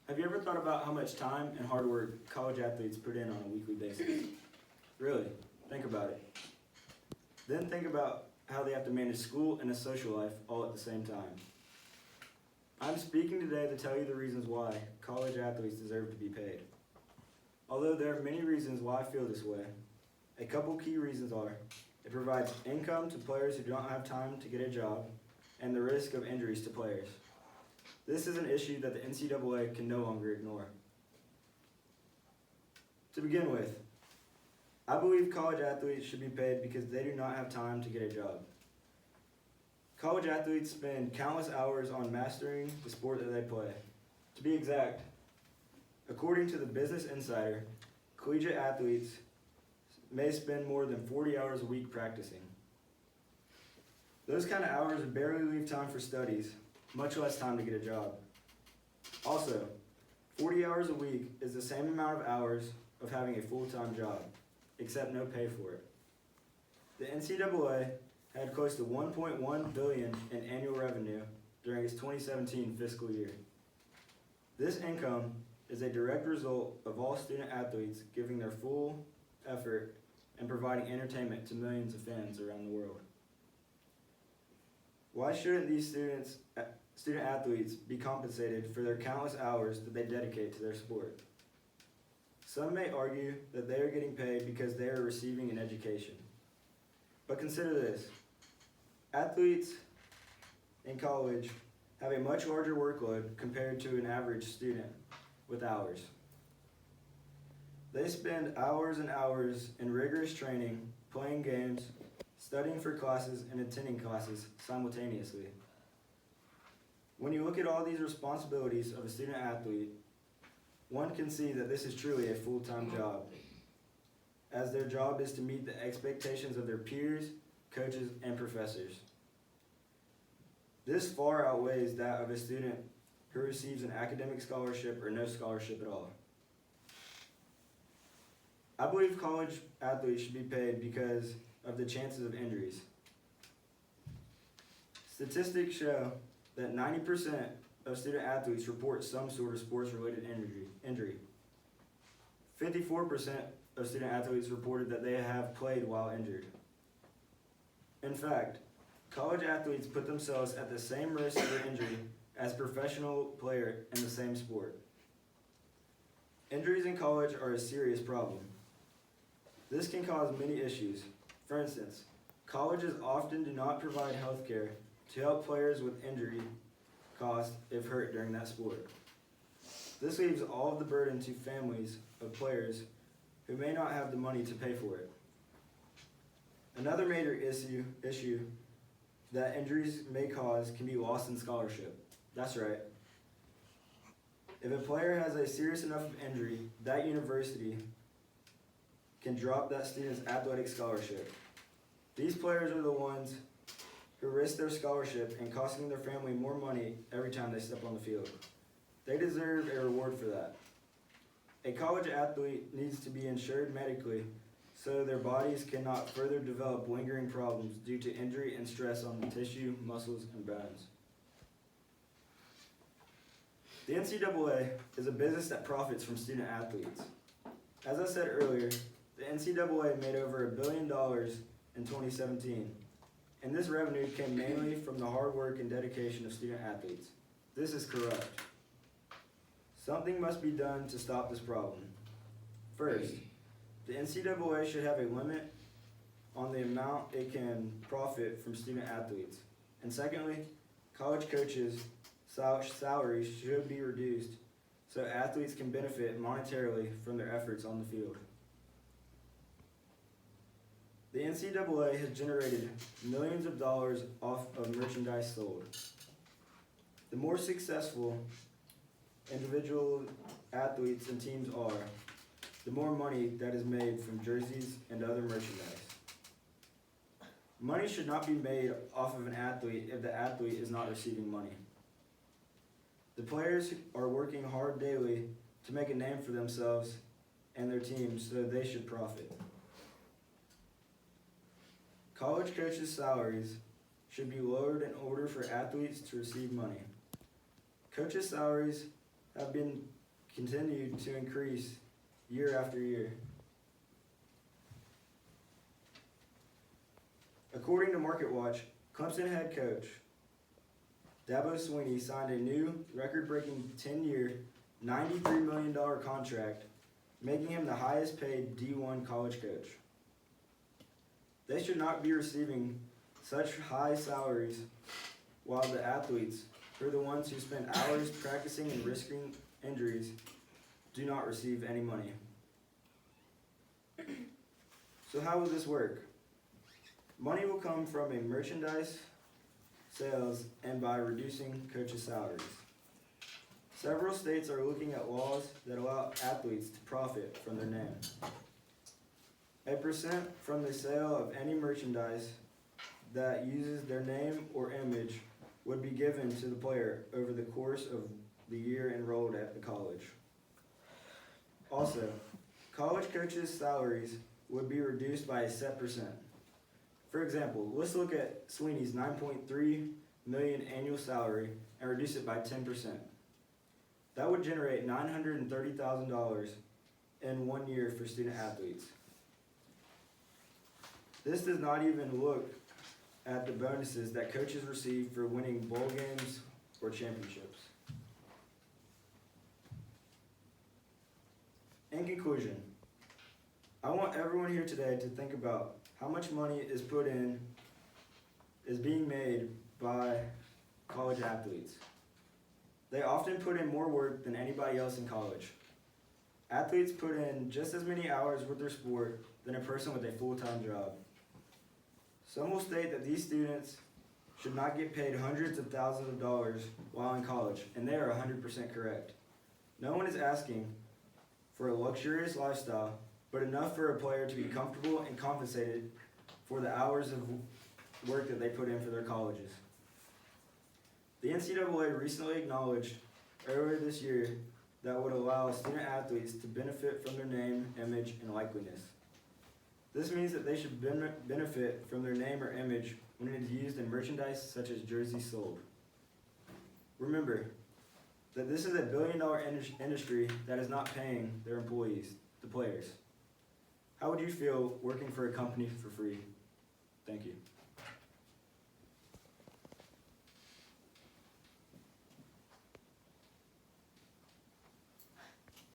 Have you ever thought about how much time and hard work college athletes put in on a weekly basis? Really, think about it. Then think about how they have to manage school and a social life all at the same time. I'm speaking today to tell you the reasons why college athletes deserve to be paid. Although there are many reasons why I feel this way, a couple key reasons are it provides income to players who don't have time to get a job and the risk of injuries to players. This is an issue that the NCAA can no longer ignore. To begin with, I believe college athletes should be paid because they do not have time to get a job. College athletes spend countless hours on mastering the sport that they play. To be exact, according to the Business Insider, collegiate athletes may spend more than 40 hours a week practicing. Those kind of hours barely leave time for studies, much less time to get a job. Also, 40 hours a week is the same amount of hours of having a full-time job, except no pay for it. The NCAA had close to $1.1 billion in annual revenue during its 2017 fiscal year. This income is a direct result of all student athletes giving their full effort and providing entertainment to millions of fans around the world. Why shouldn't these student athletes be compensated for their countless hours that they dedicate to their sport? Some may argue that they are getting paid because they are receiving an education. But consider this. Athletes in college have a much larger workload compared to an average student with hours. They spend hours and hours in rigorous training, playing games, studying for classes, and attending classes simultaneously. When you look at all these responsibilities of a student athlete, one can see that this is truly a full-time job, as their job is to meet the expectations of their peers, coaches, and professors. This far outweighs that of a student who receives an academic scholarship or no scholarship at all. I believe college athletes should be paid because of the chances of injuries. Statistics show that 90% of student athletes report some sort of sports-related injury. 54% of student athletes reported that they have played while injured. In fact, college athletes put themselves at the same risk for injury as professional player in the same sport. Injuries in college are a serious problem. This can cause many issues. For instance, colleges often do not provide health care to help players with injury costs if hurt during that sport. This leaves all of the burden to families of players who may not have the money to pay for it. Another major issue that injuries may cause can be loss in scholarship. That's right. If a player has a serious enough injury, that university can drop that student's athletic scholarship. These players are the ones who risk their scholarship and costing their family more money every time they step on the field. They deserve a reward for that. A college athlete needs to be insured medically so their bodies cannot further develop lingering problems due to injury and stress on the tissue, muscles, and bones. The NCAA is a business that profits from student athletes. As I said earlier, the NCAA made over $1 billion in 2017, and this revenue came mainly from the hard work and dedication of student athletes. This is corrupt. Something must be done to stop this problem. First, the NCAA should have a limit on the amount it can profit from student athletes. And secondly, college coaches' salaries should be reduced so athletes can benefit monetarily from their efforts on the field. The NCAA has generated millions of dollars off of merchandise sold. The more successful individual athletes and teams are, the more money that is made from jerseys and other merchandise. Money should not be made off of an athlete if the athlete is not receiving money. The players are working hard daily to make a name for themselves and their teams, so they should profit. College coaches' salaries should be lowered in order for athletes to receive money. Coaches' salaries have been continue to increase year after year. According to MarketWatch, Clemson head coach Dabo Swinney signed a new record-breaking 10-year, $93 million contract, making him the highest paid D1 college coach. They should not be receiving such high salaries while the athletes, who are the ones who spend hours practicing and risking injuries, do not receive any money. So how will this work? Money will come from a merchandise sales and by reducing coaches' salaries. Several states are looking at laws that allow athletes to profit from their name. A percent from the sale of any merchandise that uses their name or image would be given to the player over the course of the year enrolled at the college. Also, college coaches' salaries would be reduced by a set percent. For example, let's look at Swinney's $9.3 million annual salary and reduce it by 10%. That would generate $930,000 in 1 year for student athletes. This does not even look at the bonuses that coaches receive for winning bowl games or championships. In conclusion, I want everyone here today to think about how much money is being made by college athletes. They often put in more work than anybody else in college. Athletes put in just as many hours with their sport than a person with a full-time job. Some will state that these students should not get paid hundreds of thousands of dollars while in college, and they are 100% correct. No one is asking for a luxurious lifestyle, but enough for a player to be comfortable and compensated for the hours of work that they put in for their colleges. The NCAA recently acknowledged earlier this year that would allow student athletes to benefit from their name, image, and likeliness. This means that they should benefit from their name or image when it is used in merchandise such as jerseys sold. Remember that this is a billion-dollar industry that is not paying their employees, the players. How would you feel working for a company for free? Thank you.